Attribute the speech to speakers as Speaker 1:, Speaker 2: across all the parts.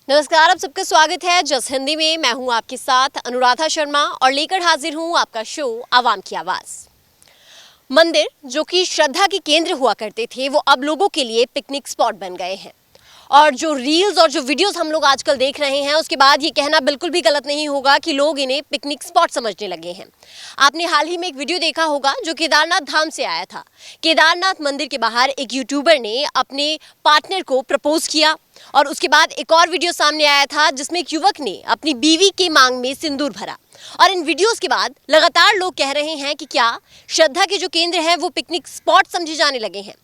Speaker 1: नमस्कार, आप सबका स्वागत है जस हिंदी में। मैं हूं आपके साथ अनुराधा शर्मा और लेकर हाजिर हूं आपका शो आवाम की आवाज। मंदिर जो कि श्रद्धा के केंद्र हुआ करते थे, वो अब लोगों के लिए पिकनिक स्पॉट बन गए हैं। और जो रील्स और जो वीडियोस हम लोग आजकल देख रहे हैं, उसके बाद ये कहना बिल्कुल भी गलत नहीं होगा कि लोग इन्हें पिकनिक स्पॉट समझने लगे हैं। आपने हाल ही में एक वीडियो देखा होगा जो केदारनाथ धाम से आया था। केदारनाथ मंदिर के बाहर एक यूट्यूबर ने अपने पार्टनर को प्रपोज किया और उसके बाद एक और वीडियो सामने आया था जिसमें एक युवक ने अपनी बीवी के मांग में सिंदूर भरा। और इन वीडियोस के बाद लगातार लोग कह रहे हैं कि क्या श्रद्धा के जो केंद्र हैं वो पिकनिक स्पॉट समझे जाने लगे हैं।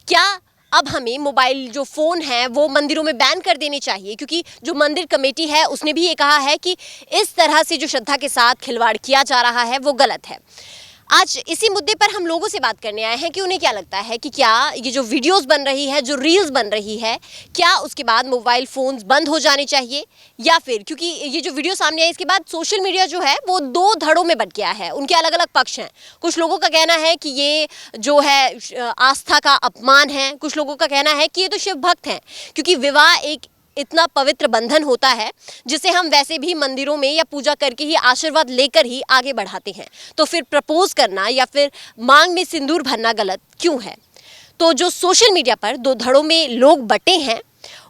Speaker 1: क्या अब हमें मोबाइल जो फ़ोन है वो मंदिरों में बैन कर देने चाहिए, क्योंकि जो मंदिर कमेटी है उसने भी ये कहा है कि इस तरह से जो श्रद्धा के साथ खिलवाड़ किया जा रहा है वो गलत है। आज इसी मुद्दे पर हम लोगों से बात करने आए हैं कि उन्हें क्या लगता है कि क्या ये जो वीडियोस बन रही है, जो रील्स बन रही है, क्या उसके बाद मोबाइल फ़ोन्स बंद हो जाने चाहिए, या फिर क्योंकि ये जो वीडियो सामने आई इसके बाद सोशल मीडिया जो है वो दो धड़ों में बंट गया है। उनके अलग अलग पक्ष हैं। कुछ लोगों का कहना है कि ये जो है आस्था का अपमान है, कुछ लोगों का कहना है कि ये तो शिव भक्त हैं, क्योंकि विवाह एक इतना पवित्र बंधन होता है जिसे हम वैसे भी मंदिरों में या पूजा करके ही आशीर्वाद लेकर ही आगे बढ़ाते हैं। तो फिर प्रपोज करना या फिर मांग में सिंदूर भरना गलत क्यों है? तो जो सोशल मीडिया पर दो धड़ों में लोग बटे हैं,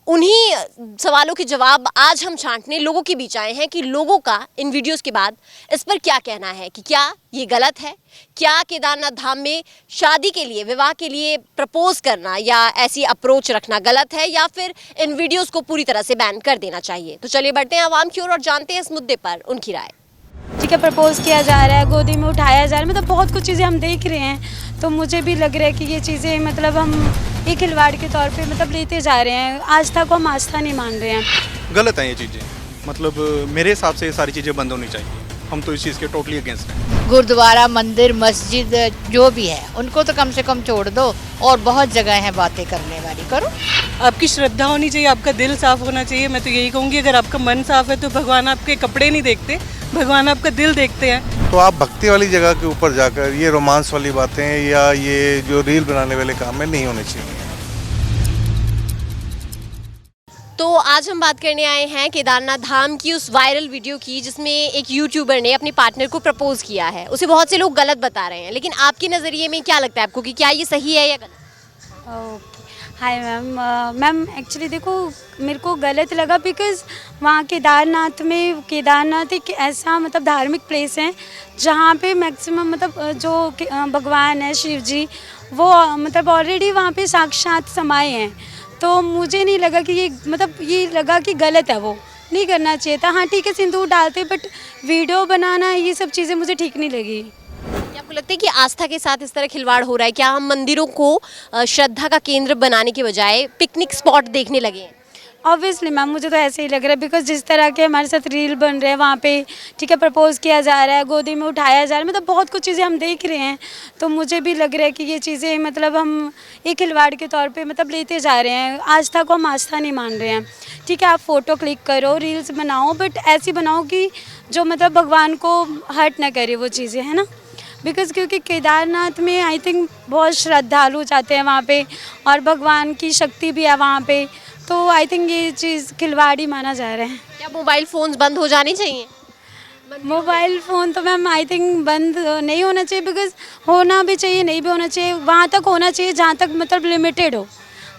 Speaker 1: उन्हीं सवालों के जवाब आज हम छांटने लोगों के बीच आए हैं कि लोगों का इन वीडियोस के बाद इस पर क्या कहना है कि क्या ये गलत है? क्या केदारनाथ धाम में शादी के लिए, विवाह के लिए प्रपोज करना या ऐसी अप्रोच रखना गलत है, या फिर इन वीडियोस को पूरी तरह से बैन कर देना चाहिए? तो चलिए बढ़ते हैं आवाम की ओर और जानते हैं इस मुद्दे पर उनकी राय।
Speaker 2: ठीक है, प्रपोज किया जा रहा है, गोदी में उठाया जा रहा है, मतलब बहुत कुछ चीज़ें हम देख रहे हैं। तो मुझे भी लग रहा है कि ये चीज़ें मतलब हम एक खिलवाड़ के तौर पे मतलब लेते जा रहे हैं। आस्था को हम आस्था नहीं मान रहे हैं।
Speaker 3: गलत है ये चीज़ें। मतलब मेरे हिसाब से ये सारी चीज़ें बंद होनी चाहिए। हम तो इस चीज़ के टोटली अगेंस्ट हैं।
Speaker 4: गुरुद्वारा, मंदिर, मस्जिद जो भी है उनको तो कम से कम छोड़ दो, और बहुत जगह है बातें करने वाली, करो।
Speaker 5: आपकी श्रद्धा होनी चाहिए, आपका दिल साफ होना चाहिए। मैं तो यही कहूँगी, अगर आपका मन साफ है तो भगवान आपके कपड़े नहीं देखते, भगवान आपका दिल देखते हैं।
Speaker 6: तो आप भक्ति वाली जगह के ऊपर जाकर ये रोमांस वाली बातें या ये जो रील बनाने वाले काम है नहीं होने चाहिए।
Speaker 1: तो आज हम बात करने आए हैं केदारनाथ धाम की उस वायरल वीडियो की जिसमें एक यूट्यूबर ने अपने पार्टनर को प्रपोज किया है। उसे बहुत से लोग गलत बता रहे हैं, लेकिन आपके नज़रिए में क्या लगता है आपको कि क्या ये सही है या गलत?
Speaker 2: ओके, हाय मैम एक्चुअली देखो, मेरे को गलत लगा बिकॉज़ वहाँ केदारनाथ एक ऐसा मतलब धार्मिक प्लेस है जहाँ पे मैक्सिमम मतलब जो भगवान है शिव जी, वो मतलब ऑलरेडी वहाँ पे साक्षात समाये हैं। तो मुझे नहीं लगा कि ये लगा कि गलत है, वो नहीं करना चाहिए था। हाँ ठीक है, सिंदूर डालते, बट वीडियो बनाना ये सब चीज़ें मुझे ठीक नहीं लगी।
Speaker 1: क्या आपको लगता है कि आस्था के साथ इस तरह खिलवाड़ हो रहा है? क्या हम मंदिरों को श्रद्धा का केंद्र बनाने के बजाय पिकनिक स्पॉट देखने लगे हैं?
Speaker 2: ऑब्वियसली मैम, मुझे तो ऐसे ही लग रहा है बिकॉज जिस तरह के हमारे साथ रील बन रहे हैं वहाँ पे, ठीक है, प्रपोज किया जा रहा है, गोदी में उठाया जा रहा है, मतलब बहुत कुछ चीज़ें हम देख रहे हैं। तो मुझे भी लग रहा है कि ये चीज़ें मतलब हम एक खिलवाड़ के तौर पे मतलब लेते जा रहे हैं। आस्था को हम आस्था नहीं मान रहे हैं। ठीक है, आप फ़ोटो क्लिक करो, रील्स बनाओ, बट ऐसी बनाओ कि जो मतलब भगवान को हर्ट ना करे वो चीज़ें, है ना। बिकॉज़ क्योंकि केदारनाथ में आई थिंक बहुत श्रद्धालु जाते हैं वहाँ पे, और भगवान की शक्ति भी है वहाँ पे। तो आई थिंक ये चीज़ खिलवाड़ी माना जा रहा है।
Speaker 1: क्या मोबाइल फ़ोन्स बंद हो जाने चाहिए?
Speaker 2: मोबाइल फ़ोन तो मैम आई थिंक बंद नहीं होना चाहिए, बिकॉज़ होना भी चाहिए, नहीं भी होना चाहिए। वहाँ तक होना चाहिए जहाँ तक मतलब लिमिटेड हो।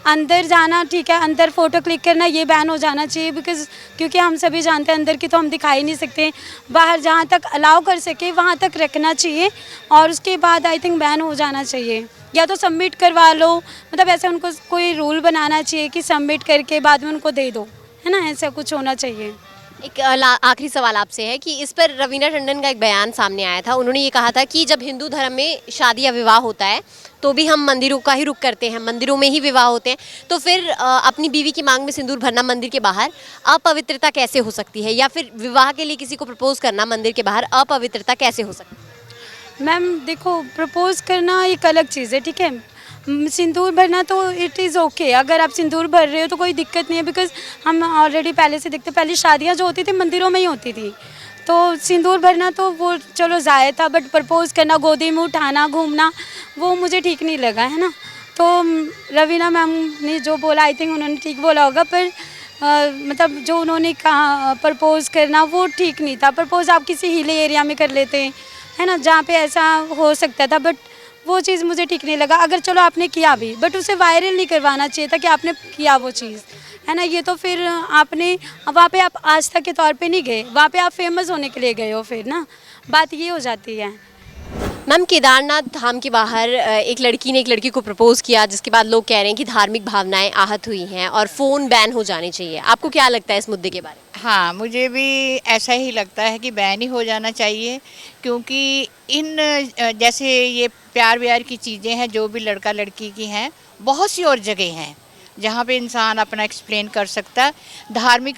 Speaker 2: अंदर जाना ठीक है, अंदर फ़ोटो क्लिक करना ये बैन हो जाना चाहिए, बिकॉज़ क्योंकि हम सभी जानते हैं अंदर की तो हम दिखा ही नहीं सकते। बाहर जहाँ तक अलाउ कर सके वहाँ तक रखना चाहिए, और उसके बाद आई थिंक बैन हो जाना चाहिए। या तो सबमिट करवा लो, मतलब ऐसे उनको कोई रूल बनाना चाहिए कि सबमिट करके बाद में उनको दे दो, है ना, ऐसा कुछ होना चाहिए।
Speaker 1: एक आखिरी सवाल आपसे है कि इस पर रवीना टंडन का एक बयान सामने आया था। उन्होंने ये कहा था कि जब हिंदू धर्म में शादी या विवाह होता है तो भी हम मंदिरों का ही रुख करते हैं, मंदिरों में ही विवाह होते हैं, तो फिर अपनी बीवी की मांग में सिंदूर भरना मंदिर के बाहर अपवित्रता कैसे हो सकती है? या फिर विवाह के लिए किसी को प्रपोज करना मंदिर के बाहर अपवित्रता कैसे हो सकती है?
Speaker 2: मैम देखो, प्रपोज करना एक अलग चीज़ है, ठीक है। सिंदूर भरना तो इट इज़ ओके, अगर आप सिंदूर भर रहे हो तो कोई दिक्कत नहीं है, बिकॉज़ हम ऑलरेडी पहले से देखते, पहले शादियाँ जो होती थी मंदिरों में ही होती थी। तो सिंदूर भरना तो वो चलो ज़ायद था, बट प्रपोज करना, गोदी में उठाना, घूमना, वो मुझे ठीक नहीं लगा, है ना। तो रवीना मैम ने जो बोला आई थिंक उन्होंने ठीक बोला होगा, पर मतलब जो उन्होंने कहा प्रपोज करना वो ठीक नहीं था। प्रपोज आप किसी हिले एरिया में कर लेते है ना, जहाँ पे ऐसा हो सकता था, बट वो चीज़ मुझे ठीक नहीं लगा। अगर चलो आपने किया भी, बट उसे वायरल नहीं करवाना चाहिए था कि आपने किया वो चीज़, है ना। ये तो फिर आपने वहाँ पे आप आस्था के तौर पे नहीं गए, वहाँ पे आप फेमस होने के लिए गए हो, फिर ना बात ये हो जाती है।
Speaker 1: मैम, केदारनाथ धाम के बाहर एक लड़की ने एक लड़की को प्रपोज किया, जिसके बाद लोग कह रहे हैं कि धार्मिक भावनाएं आहत हुई हैं और फ़ोन बैन हो जाने चाहिए। आपको क्या लगता है इस मुद्दे के बारे में?
Speaker 4: हाँ, मुझे भी ऐसा ही लगता है कि बैन ही हो जाना चाहिए, क्योंकि इन जैसे ये प्यार व्यार की चीज़ें हैं जो भी लड़का लड़की की हैं, बहुत सी और जगह हैं जहाँ पे इंसान अपना एक्सप्लेन कर सकता है। धार्मिक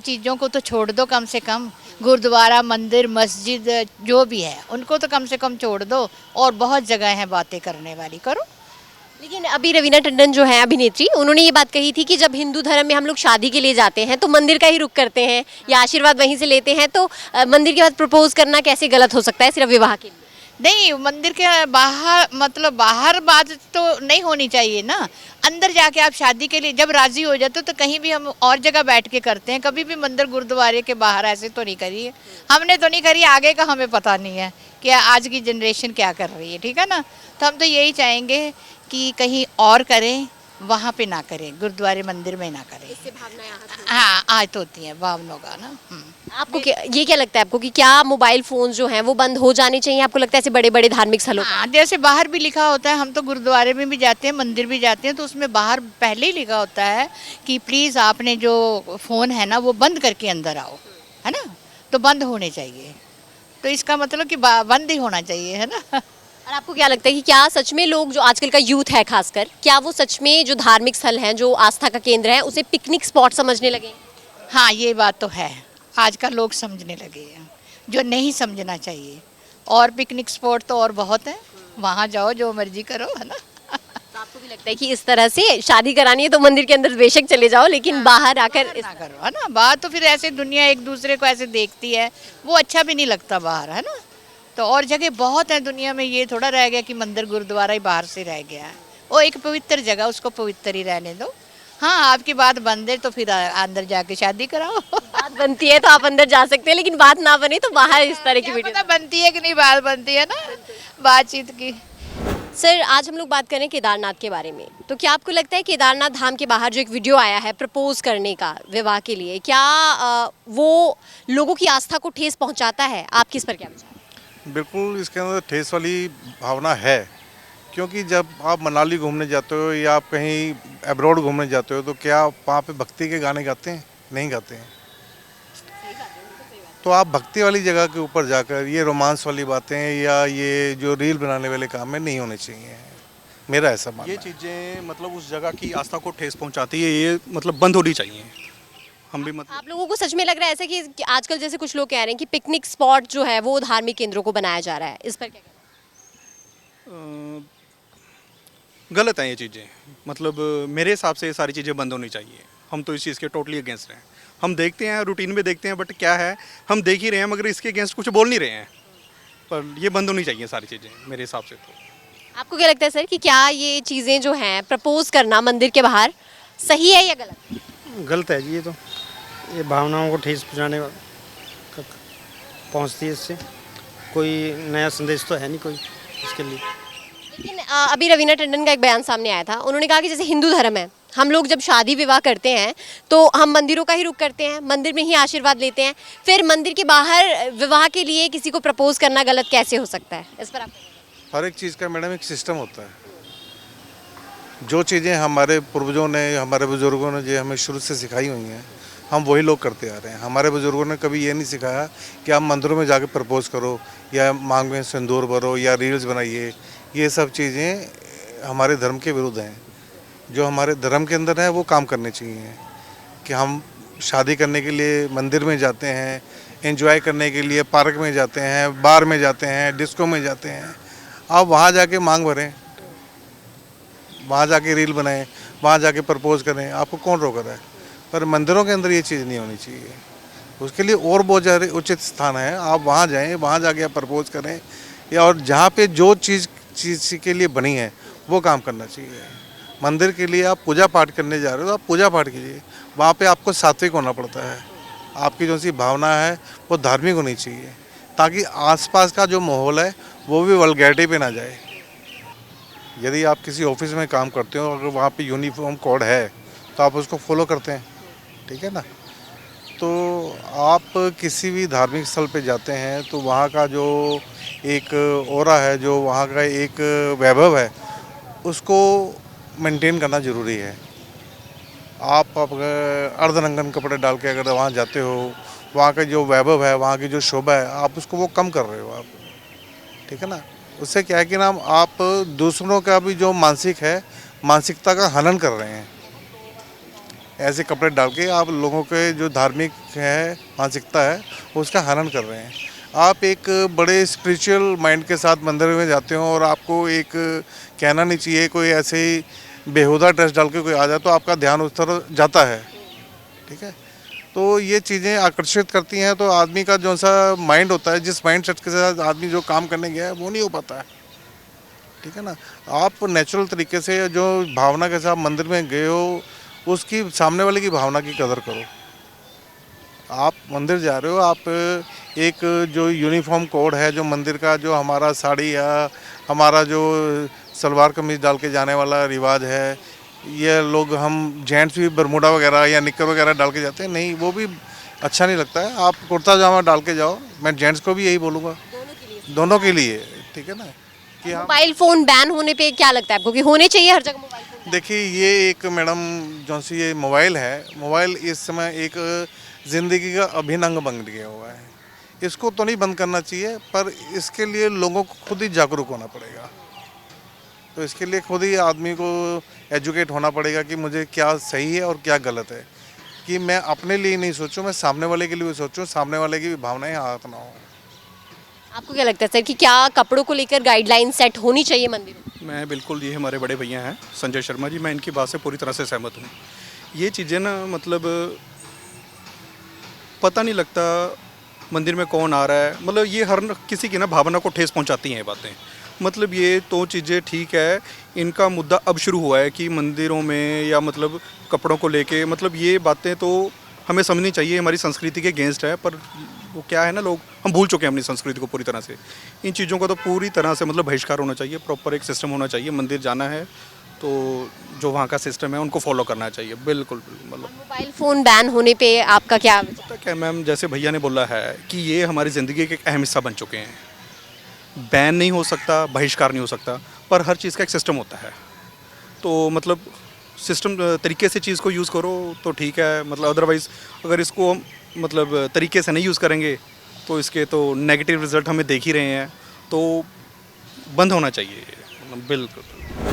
Speaker 4: चीज़ों को तो छोड़ दो, कम से कम गुरुद्वारा, मंदिर, मस्जिद जो भी है उनको तो कम से कम छोड़ दो, और बहुत जगह हैं बातें करने वाली, करो।
Speaker 1: लेकिन अभी रवीना टंडन जो है अभिनेत्री, उन्होंने ये बात कही थी कि जब हिंदू धर्म में हम लोग शादी के लिए जाते हैं तो मंदिर का ही रुख करते हैं या आशीर्वाद वहीं से लेते हैं, तो मंदिर के बाद प्रपोज करना कैसे गलत हो सकता है सिर्फ विवाह के लिए?
Speaker 4: नहीं, मंदिर के बाहर, मतलब बाहर बात तो नहीं होनी चाहिए ना। अंदर जाके आप शादी के लिए जब राजी हो जाते हो तो कहीं भी हम और जगह बैठ के करते हैं, कभी भी मंदिर गुरुद्वारे के बाहर ऐसे तो नहीं करी है। हमने तो नहीं करी, आगे का हमें पता नहीं है कि आज की जनरेशन क्या कर रही है, ठीक है ना। तो हम तो यही चाहेंगे कि कहीं और करें, वहाँ पे ना करें, गुरुद्वारे मंदिर में ना करें।
Speaker 1: इससे भावनाएं आहत होती
Speaker 4: हाँ, आज तो होती हैं भावनाओं का ना।
Speaker 1: हैं। आपको ये क्या लगता है आपको कि क्या मोबाइल फोन जो हैं वो बंद हो जाने चाहिए? आपको लगता है ऐसे बड़े बड़े धार्मिक स्थलों पर?
Speaker 4: हाँ, जैसे बाहर भी लिखा होता है, हम तो गुरुद्वारे में भी जाते हैं, मंदिर भी जाते हैं, तो उसमें बाहर पहले ही लिखा होता है कि प्लीज़ आपने जो फ़ोन है ना वो बंद करके अंदर आओ, है ना। तो बंद होने चाहिए, तो इसका मतलब कि बंद ही होना चाहिए, है ना।
Speaker 1: और आपको क्या लगता है कि क्या सच में लोग, जो आजकल का यूथ है खासकर, क्या वो सच में जो धार्मिक स्थल हैं, जो आस्था का केंद्र है, उसे पिकनिक स्पॉट समझने लगे?
Speaker 4: हाँ, ये बात तो है, आजकल लोग समझने लगे हैं जो नहीं समझना चाहिए। और पिकनिक स्पॉट तो और बहुत है, वहाँ जाओ जो मर्जी करो, है ना।
Speaker 1: तो आपको भी लगता है कि इस तरह से शादी करानी है तो मंदिर के अंदर बेशक चले जाओ, लेकिन बाहर आकर
Speaker 4: ना करो, है ना। बाहर तो फिर ऐसे दुनिया एक दूसरे को ऐसे देखती है, वो अच्छा भी नहीं लगता बाहर, है ना। तो और जगह बहुत है दुनिया में, ये थोड़ा रह गया कि मंदिर गुरुद्वारा ही बाहर से रह गया है। वो एक पवित्र जगह, उसको पवित्र ही रहने दो। हाँ, आपकी बात बंद है तो फिर अंदर जाके शादी कराओ।
Speaker 1: बात बनती है तो आप अंदर जा सकते हैं, लेकिन बात ना बने तो बाहर इस तरह की
Speaker 4: क्या
Speaker 1: वीडियो।
Speaker 4: पता बनती है कि नहीं, बात बनती है ना बातचीत की।
Speaker 1: सर, आज हम लोग बात करें केदारनाथ के बारे में, तो क्या आपको लगता है केदारनाथ धाम के बाहर जो एक वीडियो आया है प्रपोज करने का विवाह के लिए, क्या वो लोगों की आस्था को ठेस पहुंचाता है? आपकी इस पर क्या विचार?
Speaker 6: बिल्कुल इसके अंदर ठेस वाली भावना है, क्योंकि जब आप मनाली घूमने जाते हो या आप कहीं अब्रॉड घूमने जाते हो तो क्या वहाँ पे भक्ति के गाने गाते हैं? नहीं गाते हैं। तो आप भक्ति वाली जगह के ऊपर जाकर ये रोमांस वाली बातें या ये जो रील बनाने वाले काम में नहीं होने चाहिए, मेरा ऐसा मानना
Speaker 3: ये
Speaker 6: है।
Speaker 3: चीज़ें मतलब उस जगह की आस्था को ठेस पहुंचाती है, ये मतलब बंद होनी चाहिए। हम भी मतलब
Speaker 1: आप लोगों को सच में लग रहा है ऐसा कि आजकल जैसे कुछ लोग कह रहे हैं कि पिकनिक स्पॉट जो है वो धार्मिक केंद्रों को बनाया जा रहा है, इस पर क्या कहते हैं?
Speaker 3: गलत हैं ये चीज़ें। मतलब मेरे हिसाब से ये सारी चीज़ें बंद होनी चाहिए। हम तो इस चीज़ के टोटली अगेंस्ट हैं। हम देखते हैं, रूटीन में देखते हैं, बट क्या है, हम देख ही रहे हैं मगर इसके अगेंस्ट कुछ बोल नहीं रहे हैं। पर ये बंद होनी चाहिए सारी चीज़ें मेरे हिसाब से। तो
Speaker 1: आपको क्या लगता है सर कि क्या ये चीज़ें जो हैं प्रपोज करना मंदिर के बाहर सही है या गलत?
Speaker 7: गलत है जी, ये भावनाओं को ठेस पहुंचती है, इससे कोई नया संदेश तो है नहीं कोई इसके लिए।
Speaker 1: लेकिन अभी रवीना टंडन का एक बयान सामने आया था, उन्होंने कहा कि जैसे हिंदू धर्म है, हम लोग जब शादी विवाह करते हैं तो हम मंदिरों का ही रुख करते हैं, मंदिर में ही आशीर्वाद लेते हैं, फिर मंदिर के बाहर विवाह के लिए किसी को प्रपोज करना गलत कैसे हो सकता है? इस पर आप
Speaker 6: हर एक चीज़ का मैडम एक सिस्टम होता है। जो चीज़ें हमारे पूर्वजों ने, हमारे बुज़ुर्गों ने जो हमें शुरू से सिखाई हुई हैं, हम वही लोग करते आ रहे हैं। हमारे बुज़ुर्गों ने कभी ये नहीं सिखाया कि आप मंदिरों में जाके प्रपोज करो या मांग में सिंदूर भरो या रील्स बनाइए। ये सब चीज़ें हमारे धर्म के विरुद्ध हैं। जो हमारे धर्म के अंदर है वो काम करने चाहिए कि हम शादी करने के लिए मंदिर में जाते हैं, एंजॉय करने के लिए पार्क में जाते हैं, बार में जाते हैं, डिस्को में जाते हैं। आप वहाँ जाके मांग भरें, वहाँ जाके रील बनाएं, वहाँ जाके प्रपोज करें, आपको कौन रोक रहा है? पर मंदिरों के अंदर ये चीज़ नहीं होनी चाहिए। उसके लिए और बहुत ज़्यादा उचित स्थान है, आप वहाँ जाएं, वहाँ जाके आप प्रपोज करें, या और जहाँ पे जो चीज़ के लिए बनी है वो काम करना चाहिए। मंदिर के लिए आप पूजा पाठ करने जा रहे हो तो आप पूजा पाठ कीजिए, वहाँ पे आपको सात्विक होना पड़ता है। आपकी जो सी भावना है वो धार्मिक होनी चाहिए, ताकि आसपास का जो माहौल है वो भी वल्गैरिटी पे ना जाए। यदि आप किसी ऑफिस में काम करते हो, अगर वहाँ पे यूनिफॉर्म कोड है तो आप उसको फॉलो करते हैं, ठीक है ना। तो आप किसी भी धार्मिक स्थल पे जाते हैं तो वहाँ का जो एक ऑरा है, जो वहाँ का एक वैभव है, उसको मेंटेन करना ज़रूरी है। आप अर्धनंगन कपड़े डाल के अगर वहाँ जाते हो, वहाँ का जो वैभव है, वहाँ की जो शोभा है, आप उसको वो कम कर रहे हो आप, ठीक है ना। उससे क्या है कि ना आप दूसरों का भी जो मानसिकता का हनन कर रहे हैं। ऐसे कपड़े डाल के आप लोगों के जो धार्मिक है मानसिकता है उसका हनन कर रहे हैं। आप एक बड़े स्पिरिचुअल माइंड के साथ मंदिर में जाते हो और आपको एक कहना नहीं चाहिए, कोई ऐसे ही बेहुदा ड्रेस डाल के कोई आ जाए तो आपका ध्यान उस तरफ जाता है, ठीक है। तो ये चीज़ें आकर्षित करती हैं, तो आदमी का जो सा माइंड होता है, जिस माइंड सेट के साथ आदमी जो काम करने गया है वो नहीं हो पाता है, ठीक है ना। आप नेचुरल तरीके से जो भावना के साथ मंदिर में गए हो, उसकी सामने वाले की भावना की कदर करो। आप मंदिर जा रहे हो, आप एक जो यूनिफॉर्म कोड है जो मंदिर का, जो हमारा साड़ी या हमारा जो सलवार कमीज डाल के जाने वाला रिवाज है, ये लोग हम जेंट्स भी बरमूडा वगैरह या निक्कर वगैरह डाल के जाते हैं, नहीं, वो भी अच्छा नहीं लगता है। आप कुर्ता जामा डाल के जाओ, मैं जेंट्स को भी यही बोलूँगा, दोनों के लिए, ठीक है ना। कि हम
Speaker 1: मोबाइल फोन बैन होने पे क्या लगता है आपको कि होने चाहिए हर जगह मोबाइल फोन?
Speaker 6: देखिए, ये एक मैडम जो सी ये मोबाइल है, मोबाइल इस समय एक ज़िंदगी का अभिन्न अंग बन गया हुआ है। इसको तो नहीं बंद करना चाहिए, पर इसके लिए लोगों को खुद ही जागरूक होना पड़ेगा। तो इसके लिए खुद ही आदमी को एजुकेट होना पड़ेगा कि मुझे क्या सही है और क्या गलत है, कि मैं अपने लिए नहीं सोचूं, मैं सामने वाले के लिए भी सोचूं, सामने वाले की भी भावनाएं आहत ना हो।
Speaker 1: आपको क्या लगता है सर कि क्या कपड़ों को लेकर गाइडलाइन सेट होनी चाहिए मंदिरों में?
Speaker 3: मैं बिल्कुल, ये हमारे बड़े भैया हैं संजय शर्मा जी, मैं इनकी बात से पूरी तरह से सहमत हूँ। ये चीज़ें ना, मतलब पता नहीं लगता मंदिर में कौन आ रहा है, मतलब ये हर किसी की ना भावना को ठेस पहुंचाती हैं ये बातें। मतलब ये तो चीज़ें ठीक है, इनका मुद्दा अब शुरू हुआ है कि मंदिरों में या मतलब कपड़ों को लेके, मतलब ये बातें तो हमें समझनी चाहिए, हमारी संस्कृति के अगेंस्ट है। पर वो क्या है ना, लोग हम भूल चुके हैं अपनी संस्कृति को पूरी तरह से। इन चीज़ों का तो पूरी तरह से मतलब बहिष्कार होना चाहिए, प्रॉपर एक सिस्टम होना चाहिए। मंदिर जाना है तो जो वहाँ का सिस्टम है उनको फॉलो करना चाहिए, बिल्कुल। मतलब
Speaker 1: मोबाइल फोन बैन होने पे आपका क्या विचार?
Speaker 3: पता क्या मैम, जैसे भैया ने बोला है कि ये हमारी ज़िंदगी के एक अहम हिस्सा बन चुके हैं। बैन नहीं हो सकता, बहिष्कार नहीं हो सकता, पर हर चीज़ का एक सिस्टम होता है। तो मतलब सिस्टम तरीके से चीज़ को यूज़ करो तो ठीक है, मतलब अदरवाइज़ अगर इसको हम मतलब तरीके से नहीं यूज़ करेंगे तो इसके तो नेगेटिव रिजल्ट हमें देख ही रहे हैं। तो बंद होना चाहिए, बिल्कुल।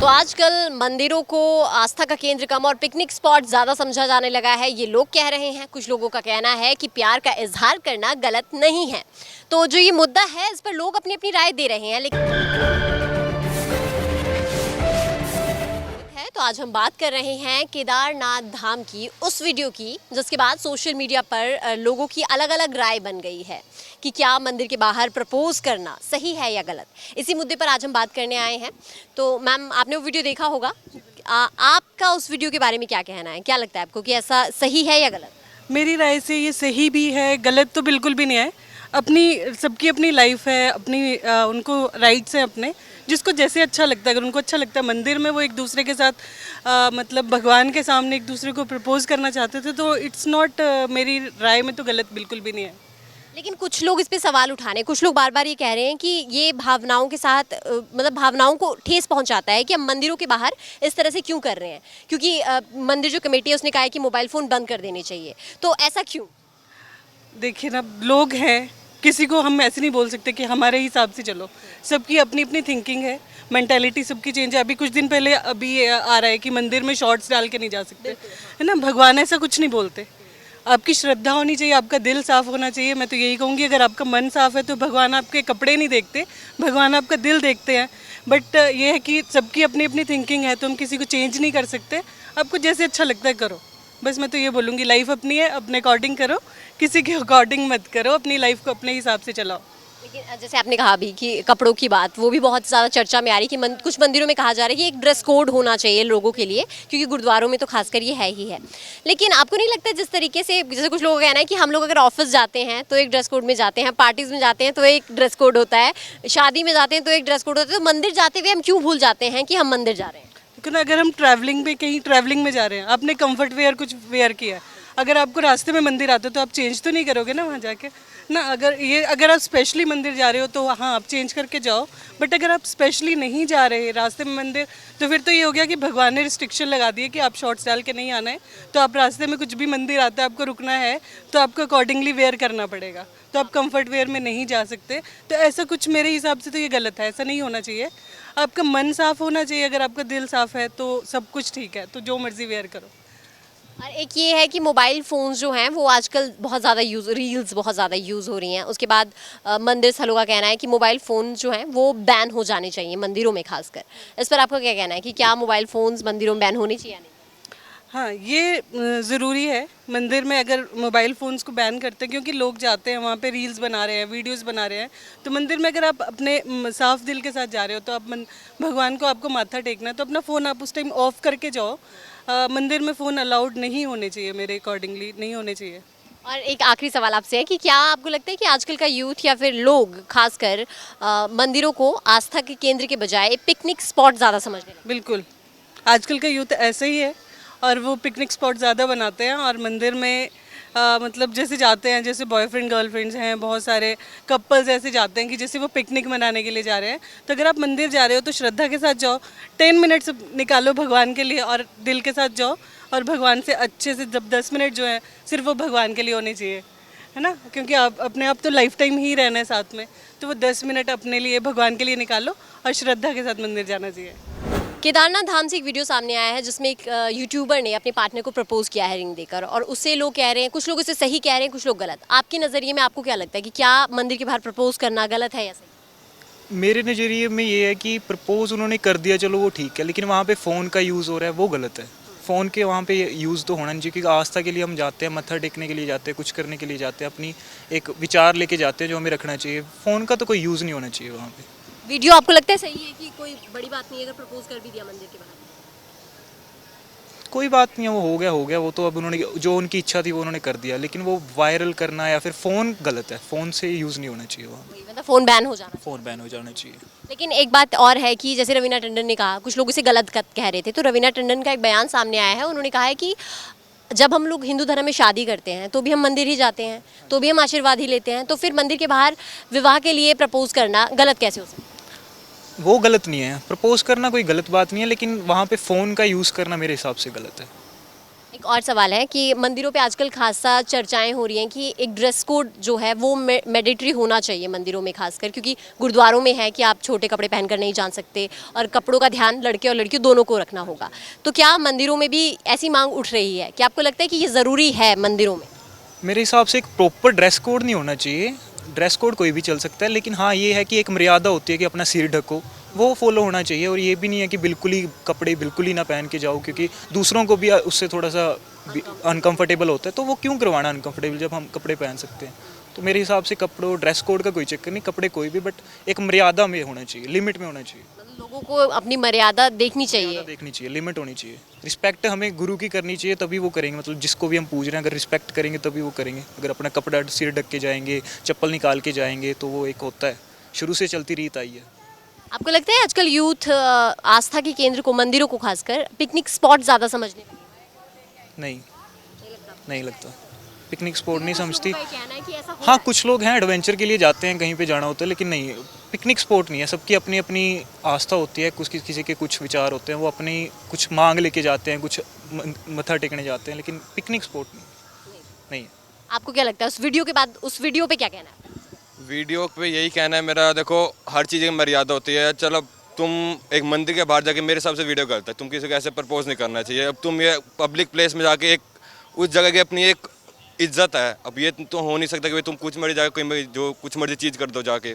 Speaker 1: तो आजकल मंदिरों को आस्था का केंद्र कम और पिकनिक स्पॉट ज़्यादा समझा जाने लगा है, ये लोग कह रहे हैं। कुछ लोगों का कहना है कि प्यार का इजहार करना गलत नहीं है। तो जो ये मुद्दा है, इस पर लोग अपनी अपनी राय दे रहे हैं। लेकिन तो आज हम बात कर रहे हैं केदारनाथ धाम की उस वीडियो की जिसके बाद सोशल मीडिया पर लोगों की अलग अलग राय बन गई है कि क्या मंदिर के बाहर प्रपोज करना सही है या गलत। इसी मुद्दे पर आज हम बात करने आए हैं। तो मैम, आपने वो वीडियो देखा होगा, आपका उस वीडियो के बारे में क्या कहना है? क्या लगता है आपको कि ऐसा सही है या गलत?
Speaker 5: मेरी राय से ये सही भी है, गलत तो बिल्कुल भी नहीं है। अपनी सबकी अपनी लाइफ है, अपनी उनको राइट्स हैं अपने, जिसको जैसे अच्छा लगता है। अगर उनको अच्छा लगता है मंदिर में वो एक दूसरे के साथ मतलब भगवान के सामने एक दूसरे को प्रपोज करना चाहते थे, तो इट्स नॉट, मेरी राय में तो गलत बिल्कुल भी नहीं है।
Speaker 1: लेकिन कुछ लोग इस पे सवाल उठा रहे हैं, कुछ लोग बार बार ये कह रहे हैं कि ये भावनाओं के साथ मतलब भावनाओं को ठेस पहुंचाता है कि हम मंदिरों के बाहर इस तरह से क्यों कर रहे हैं, क्योंकि मंदिर जो कमेटी है उसने कहा है कि मोबाइल फ़ोन बंद कर देने चाहिए। तो ऐसा क्यों?
Speaker 5: देखिए ना, लोग हैं, किसी को हम ऐसे नहीं बोल सकते कि हमारे हिसाब से चलो। सबकी अपनी अपनी थिंकिंग है, मेंटालिटी सबकी चेंज है। अभी कुछ दिन पहले अभी आ रहा है कि मंदिर में शॉर्ट्स डाल के नहीं जा सकते, है ना। भगवान ऐसा कुछ नहीं बोलते। आपकी श्रद्धा होनी चाहिए, आपका दिल साफ़ होना चाहिए। मैं तो यही कहूँगी, अगर आपका मन साफ़ है तो भगवान आपके कपड़े नहीं देखते, भगवान आपका दिल देखते हैं। बट ये है कि सबकी अपनी अपनी थिंकिंग है, तो हम किसी को चेंज नहीं कर सकते। आपको जैसे अच्छा लगता है करो, बस मैं तो ये बोलूँगी। लाइफ अपनी है, अपने अकॉर्डिंग करो, किसी के अकॉर्डिंग मत करो। अपनी लाइफ को अपने हिसाब से चलाओ।
Speaker 1: लेकिन जैसे आपने कहा अभी कि कपड़ों की बात, वो भी बहुत ज़्यादा चर्चा में आ रही है कि कुछ मंदिरों में कहा जा रहा है कि एक ड्रेस कोड होना चाहिए लोगों के लिए, क्योंकि गुरुद्वारों में तो खासकर ये है ही है। लेकिन आपको नहीं लगता जिस तरीके से, जैसे कुछ लोगों का कहना है कि हम लोग अगर ऑफिस जाते हैं तो एक ड्रेस कोड में जाते हैं, पार्टीज में जाते हैं तो एक ड्रेस कोड होता है, शादी में जाते हैं तो एक ड्रेस कोड होता है, तो मंदिर जाते हुए हम क्यों भूल जाते हैं कि हम मंदिर जा रहे हैं?
Speaker 5: लेकिन अगर हम ट्रैवलिंग पे कहीं ट्रैवलिंग में जा रहे हैं, आपने कंफर्ट वेयर कुछ वेयर किया है, अगर आपको रास्ते में मंदिर आता है तो आप चेंज तो नहीं करोगे ना वहाँ जाके ना। अगर आप स्पेशली मंदिर जा रहे हो तो हाँ आप चेंज करके जाओ, बट अगर आप स्पेशली नहीं जा रहे रास्ते में मंदिर, तो फिर तो ये हो गया कि भगवान ने रिस्ट्रिक्शन लगा दी है कि आप शॉर्ट्स डाल के नहीं आना है, तो आप रास्ते में कुछ भी मंदिर आता है आपको रुकना है तो आपको अकॉर्डिंगली वेयर करना पड़ेगा, तो आप कंफर्ट वेयर में नहीं जा सकते। तो ऐसा कुछ मेरे हिसाब से तो ये गलत है, ऐसा नहीं होना चाहिए। आपका मन साफ होना चाहिए, अगर आपका दिल साफ है तो सब कुछ ठीक है, तो जो मर्जी वेयर करो।
Speaker 1: और एक ये है कि मोबाइल फ़ोन्स जो हैं वो आजकल बहुत ज़्यादा रील्स बहुत ज़्यादा यूज़ हो रही हैं। उसके बाद मंदिर स्थलों का कहना है कि मोबाइल फ़ोन जो हैं वो बैन हो जाने चाहिए मंदिरों में खासकर। इस पर आपका क्या कहना है कि क्या मोबाइल फ़ोन्स मंदिरों में बैन होने चाहिए या नहीं?
Speaker 5: हाँ, ये ज़रूरी है। मंदिर में अगर मोबाइल फ़ोन्स को बैन करते हैं, क्योंकि लोग जाते हैं वहाँ पे रील्स बना रहे हैं, वीडियोस बना रहे हैं, तो मंदिर में अगर आप अपने साफ दिल के साथ जा रहे हो तो आप भगवान को आपको माथा टेकना है, तो अपना फ़ोन आप उस टाइम ऑफ करके जाओ। मंदिर में फ़ोन अलाउड नहीं होने चाहिए, मेरे अकॉर्डिंगली नहीं होने चाहिए।
Speaker 1: और एक आखिरी सवाल आपसे है कि क्या आपको लगता है कि आजकल का यूथ या फिर लोग खासकर मंदिरों को आस्था के केंद्र के बजाय पिकनिक स्पॉट ज़्यादा समझने लगे?
Speaker 5: बिल्कुल, आजकल का यूथ ऐसे ही है और वो पिकनिक स्पॉट ज़्यादा बनाते हैं और मंदिर में मतलब जैसे जाते हैं, जैसे बॉयफ्रेंड गर्लफ्रेंड्स हैं, बहुत सारे कपल्स ऐसे जाते हैं कि जैसे वो पिकनिक मनाने के लिए जा रहे हैं। तो अगर आप मंदिर जा रहे हो तो श्रद्धा के साथ जाओ, 10 मिनट्स निकालो भगवान के लिए और दिल के साथ जाओ, और भगवान से अच्छे से जब 10 मिनट जो है सिर्फ वो भगवान के लिए होने चाहिए, है ना, क्योंकि आप अपने आप तो लाइफ टाइम ही रहना है साथ में, तो वो 10 मिनट अपने लिए भगवान के लिए निकालो और श्रद्धा के साथ मंदिर जाना चाहिए।
Speaker 1: केदारनाथ धाम से एक वीडियो सामने आया है जिसमें एक यूट्यूबर ने अपने पार्टनर को प्रपोज किया है रिंग देकर, और उससे लोग कह रहे हैं, कुछ लोग इसे सही कह रहे हैं, कुछ लोग गलत। आपके नज़रिए में आपको क्या लगता है कि क्या मंदिर के बाहर प्रपोज करना गलत है या सही?
Speaker 8: मेरे नज़रिए में ये है कि प्रपोज उन्होंने कर दिया, चलो वो ठीक है, लेकिन वहाँ पे फ़ोन का यूज़ हो रहा है वो गलत है। फ़ोन के वहाँ पे यूज़ तो होना नहीं चाहिए, क्योंकि आस्था के लिए हम जाते हैं, मत्था टेकने के लिए जाते हैं, कुछ करने के लिए जाते हैं, अपनी एक विचार लेके जाते हैं जो हमें रखना चाहिए। फ़ोन का तो कोई यूज़ नहीं होना चाहिए वहाँ पे।
Speaker 1: वीडियो आपको लगता है सही है कि कोई बड़ी बात नहीं है अगर प्रपोज कर भी दिया मंदिर के बाहर?
Speaker 8: कोई बात नहीं है, वो हो गया, वो तो अब उन्होंने जो उनकी इच्छा थी वो उन्होंने कर दिया, लेकिन वो वायरल करना या फिर फ़ोन गलत है। फ़ोन से यूज़ नहीं होना चाहिए वहाँ,
Speaker 1: मतलब फ़ोन बैन हो जाना।
Speaker 8: फ़ोन बैन हो जाना चाहिए।
Speaker 1: लेकिन एक बात और है कि जैसे रवीना टंडन ने कहा, कुछ लोग इसे गलत कह रहे थे, तो रवीना टंडन का एक बयान सामने आया है। उन्होंने कहा है कि जब हम लोग हिंदू धर्म में शादी करते हैं तो भी हम मंदिर ही जाते हैं, तो भी हम आशीर्वाद ही लेते हैं, तो फिर मंदिर के बाहर विवाह के लिए प्रपोज करना गलत कैसे हो सकता है?
Speaker 8: वो गलत नहीं है, प्रपोज करना कोई गलत बात नहीं है, लेकिन वहाँ पे फ़ोन का यूज़ करना मेरे हिसाब से गलत है।
Speaker 1: एक और सवाल है कि मंदिरों पे आजकल खासा चर्चाएं हो रही हैं कि एक ड्रेस कोड जो है वो मैंडेटरी होना चाहिए मंदिरों में खासकर, क्योंकि गुरुद्वारों में है कि आप छोटे कपड़े पहनकर नहीं जा सकते और कपड़ों का ध्यान लड़के और लड़कियों दोनों को रखना होगा। तो क्या मंदिरों में भी ऐसी मांग उठ रही है? क्या आपको लगता है कि ये ज़रूरी है मंदिरों में?
Speaker 8: मेरे हिसाब से एक प्रॉपर ड्रेस कोड नहीं होना चाहिए। ड्रेस कोड कोई भी चल सकता है, लेकिन हाँ ये है कि एक मर्यादा होती है कि अपना सिर ढको, वो फॉलो होना चाहिए। और ये भी नहीं है कि बिल्कुल ही कपड़े बिल्कुल ही ना पहन के जाओ, क्योंकि दूसरों को भी उससे थोड़ा सा अनकंफर्टेबल होता है, तो वो क्यों करवाना अनकंफर्टेबल जब हम कपड़े पहन सकते हैं। तो मेरे हिसाब से कपड़ों ड्रेस कोड का कोई चक्कर नहीं, कपड़े कोई भी, बट एक मर्यादा में होना चाहिए, लिमिट में होना चाहिए।
Speaker 1: मतलब लोगों को अपनी मर्यादा देखनी चाहिए,
Speaker 8: देखनी चाहिए, लिमिट होनी चाहिए। रिस्पेक्ट हमें गुरु की करनी चाहिए, तभी वो करेंगे। मतलब जिसको भी हम पूज रहे हैं, अगर रिस्पेक्ट करेंगे तभी वो करेंगे। अगर अपना कपड़ा सिर ढक के जाएंगे, चप्पल निकाल के जाएंगे, तो वो एक होता है, शुरू से चलती रीत आई है।
Speaker 1: आपको लगता है आजकल यूथ आस्था के केंद्र को, मंदिरों को खासकर पिकनिक स्पॉट ज़्यादा समझने लगे?
Speaker 8: नहीं लगता, पिकनिक स्पॉट नहीं समझती।
Speaker 1: कहना है कि ऐसा हो
Speaker 8: हाँ कुछ लोग हैं एडवेंचर के लिए जाते हैं, कहीं पे जाना होता है, लेकिन नहीं, पिकनिक स्पॉट नहीं है। सबकी अपनी अपनी आस्था होती है, कुछ किसी के कुछ विचार होते हैं, वो अपनी कुछ मांग लेके जाते हैं, कुछ मत्था टेकने जाते हैं, लेकिन पिकनिक स्पॉट नहीं है।
Speaker 1: आपको क्या लगता है उस वीडियो के बाद, उस वीडियो पे क्या कहना है?
Speaker 9: वीडियो पे यही कहना है मेरा, देखो हर चीज़ की मर्यादा होती है। चलो तुम एक मंदिर के बाहर जाके, मेरे हिसाब से वीडियो गलत है, तुम किसी को ऐसे प्रपोज नहीं करना चाहिए। अब तुम ये पब्लिक प्लेस में जाके एक उस जगह की अपनी एक इज्जत है, अब ये तो हो नहीं सकता कि भाई तुम कुछ मर्जी जाके कोई जो कुछ मर्जी चीज़ कर दो जाके।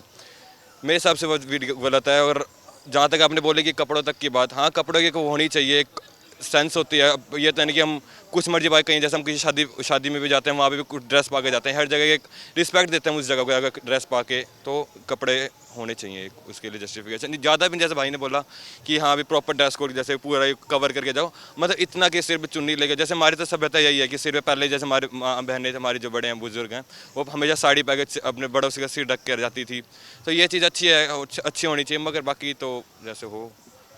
Speaker 9: मेरे हिसाब से वो वीडियो गलत है। और जहाँ तक आपने बोले कि कपड़ों तक की बात, हाँ कपड़ों की होनी चाहिए, एक सेंस होती है। अब ये तो नहीं कि हम कुछ मर्जी पाए, कहीं जैसे हम किसी शादी में भी जाते हैं, वहाँ पे भी कुछ ड्रेस पा के जाते हैं, हर जगह एक रिस्पेक्ट देते हैं उस जगह को। अगर ड्रेस पा के तो कपड़े होने चाहिए उसके लिए जस्टिफिकेशन, ज़्यादा भी। जैसे भाई ने बोला कि हाँ अभी प्रॉपर ड्रेस कोड, जैसे पूरा कवर करके जाओ, मतलब इतना कि सिर पे चुन्नी लेके, जैसे हमारी तो सभ्यता यही है कि सिर पे पहले, जैसे हमारे माँ बहनें हमारी जो बड़े हैं बुजुर्ग हैं, वो हमेशा साड़ी पहन के अपने बड़ों से सिर ढक कर जाती थी। तो ये चीज़ अच्छी है, अच्छी होनी चाहिए, मगर बाकी तो जैसे हो।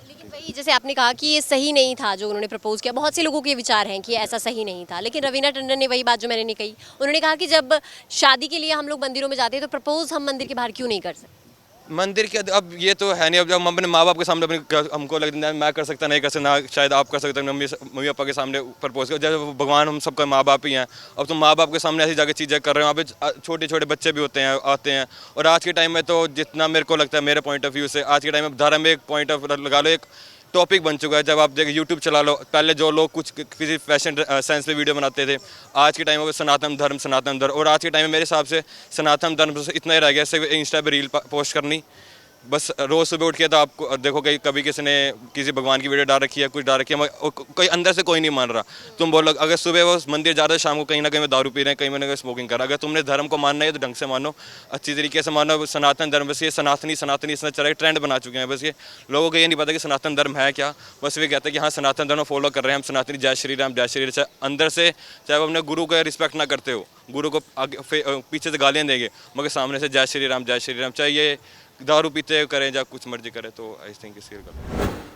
Speaker 1: लेकिन वही जैसे आपने कहा कि ये सही नहीं था जो उन्होंने प्रपोज किया, बहुत से लोगों के विचार हैं कि ऐसा सही नहीं था, लेकिन रवीना टंडन ने वही बात जो मैंने नहीं कही, उन्होंने कहा कि जब शादी के लिए हम लोग मंदिरों में जाते हैं तो प्रपोज हम मंदिर के बाहर क्यों नहीं कर सकते।
Speaker 9: मंदिर के अब ये तो है नहीं, अब जब हम अपने माँ बाप के सामने हमको लगता है मैं कर सकता नहीं कर सकता, ना शायद आप कर सकते हैं, मम्मी पापा के सामने प्रपोज कर, जैसे भगवान हम सबका माँ बाप ही हैं। अब तुम माँ बाप के सामने ऐसी जाके चीज़ें कर रहे हो, वहाँ पे छोटे छोटे बच्चे भी होते हैं, आते हैं। और आज के टाइम में तो जितना मेरे को लगता है, मेरे पॉइंट ऑफ व्यू से, आज के टाइम में धर्म एक पॉइंट ऑफ लगा लो, एक टॉपिक बन चुका है। जब आप देखिए यूट्यूब चला लो, पहले जो लोग कुछ किसी फैशन सेंस पे वीडियो बनाते थे, आज के टाइम में सनातन धर्म, और आज के टाइम में मेरे हिसाब से सनातन धर्म से इतना ही रह गया, सिर्फ इंस्टा पे रील पोस्ट करनी बस। रोज़ सुबह उठ के तो आपको देखो कभी किसी ने किसी भगवान की वीडियो डाल रखी है, कुछ डाल रखी है, कोई अंदर से कोई नहीं मान रहा। तुम बोलो अगर सुबह वो मंदिर जा रहे हैं, शाम को कहीं ना कहीं में दारू पी रहे हैं, कहीं ना कहीं स्मोकिंग कर रहा है। अगर तुमने धर्म को मानना है तो ढंग से मानो, अच्छी तरीके से मानो। सनातन धर्म बस ये सनातनी इसने चला ट्रेंड बना चुके हैं। बस ये लोगों को ये नहीं पता कि सनातन धर्म है क्या, बस वे कहते हैं कि हाँ सनातन धर्म फॉलो कर रहे हैं हम, सनातनी जय श्री राम जय श्री राम। अंदर से चाहे वो अपने गुरु का रिस्पेक्ट ना करते हो, गुरु को आगे पीछे से गालियाँ देंगे, मगर सामने से जय श्री राम जय श्री राम, चाहे ये दारू पीते करें या कुछ मर्जी करें। तो आई थिंक इसके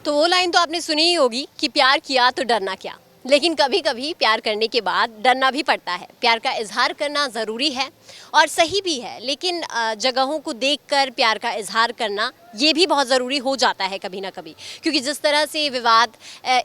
Speaker 1: तो वो लाइन तो आपने सुनी ही होगी कि प्यार किया तो डरना क्या। लेकिन कभी कभी प्यार करने के बाद डरना भी पड़ता है। प्यार का इजहार करना ज़रूरी है और सही भी है, लेकिन जगहों को देखकर प्यार का इजहार करना ये भी बहुत ज़रूरी हो जाता है कभी ना कभी, क्योंकि जिस तरह से विवाद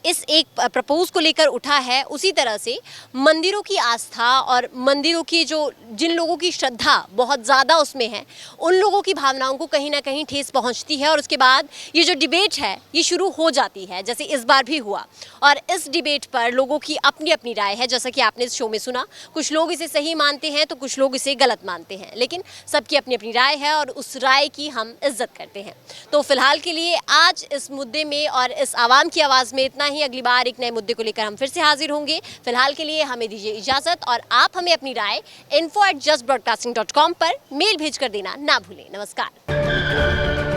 Speaker 1: इस एक प्रपोज को लेकर उठा है, उसी तरह से मंदिरों की आस्था और मंदिरों की जिन लोगों की श्रद्धा बहुत ज़्यादा उसमें है, उन लोगों की भावनाओं को कहीं ना कहीं ठेस पहुंचती है। और उसके बाद ये जो डिबेट है ये शुरू हो जाती है, जैसे इस बार भी हुआ। और इस डिबेट पर लोगों की अपनी अपनी राय है, जैसा कि आपने इस शो में सुना। कुछ लोग इसे सही मानते हैं तो कुछ लोग इसे गलत मानते हैं, लेकिन सबकी अपनी अपनी राय है और उस राय की हम इज्जत करते हैं। तो फिलहाल के लिए आज इस मुद्दे में और इस आवाम की आवाज़ में इतना ही। अगली बार एक नए मुद्दे को लेकर हम फिर से हाजिर होंगे। फिलहाल के लिए हमें दीजिए इजाज़त और आप हमें अपनी राय info@justbroadcasting.com पर मेल भेज कर देना ना भूलें। नमस्कार।